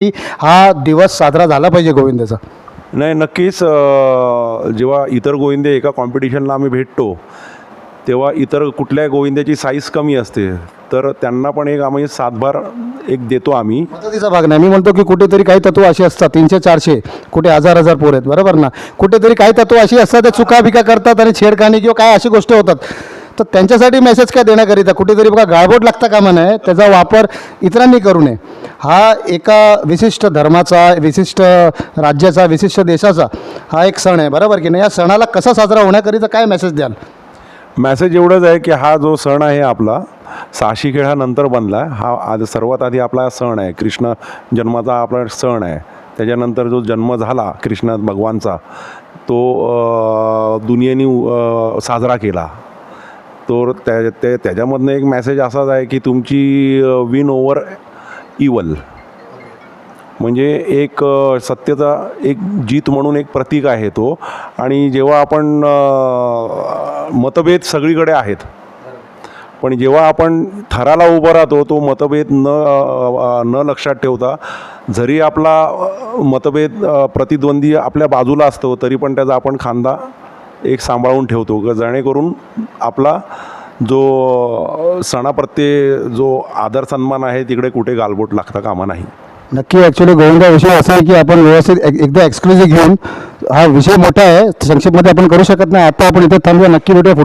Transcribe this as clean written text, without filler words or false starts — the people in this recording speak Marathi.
हा दिवस साजरा झाला पाहिजे गोविंदाचा. नाही, नक्कीच. जेव्हा इतर गोविंदे एका कॉम्पिटिशनला आम्ही भेटतो तेव्हा इतर कुठल्या गोविंद्याची साईज कमी असते, तर त्यांना पण एक आम्ही सातबार एक देतो आम्ही. मदतीचा भाग नाही. मी म्हणतो की कुठेतरी काही तत्व अशी असतात 300-400, कुठे 1000 पोर आहेत, बरोबर ना. कुठेतरी काही तत्व अशी असतात ते चुका बिका करतात आणि छेडखानी किंवा काय अशी गोष्टी होतात, तर त्यांच्यासाठी मेसेज काय देण्याकरिता कुठेतरी बघा गाळबोट लागता कामा नये, त्याचा वापर इतरांनी करू नये. हा एका विशिष्ट धर्माचा, विशिष्ट राज्याचा, विशिष्ट देशाचा हा एक सण आहे, बरोबर की नाही. या सणाला कसा साजरा होण्याकरिता काय मेसेज द्याल? मॅसेज एवढंच आहे की हा जो सण आहे आपला 600 खेळ हा नंतर बनला आहे. हा आज सर्वात आधी आपला सण आहे, कृष्ण जन्माचा आपला सण आहे. त्याच्यानंतर जो जन्म झाला कृष्ण भगवानचा तो दुनियेने साजरा केला. तर त्याच्यामधनं एक मेसेज असाच आहे की तुमची विन ओव्हर इवल, म्हणजे एक सत्याचा एक जीत म्हणून एक प्रतीक आहे तो. आणि जेव्हा आपण मतभेद सगळीकडे आहेत, पण जेव्हा आपण थराला उभं राहतो तो मतभेद न लक्षात ठेवता, जरी आपला मतभेद प्रतिद्वंदी आपल्या बाजूला असतो तरी पण त्याचा आपण खांदा एक सांभाळून ठेवतो, जेणेकरून आपला जो सणाप्रत्ये जो आदर सन्मान आहे तिकडे कुठे गालबोट लागता कामा नाही. नक्की. ॲक्च्युली गोविंदा विषय असा आहे की आपण व्यवस्थित एकदा एक्सक्लुझिव्ह घेऊन, हा विषय मोठा आहे, संक्षेपमध्ये आपण करू शकत नाही. आता आपण इथे थांबूया. नक्की भेटूया.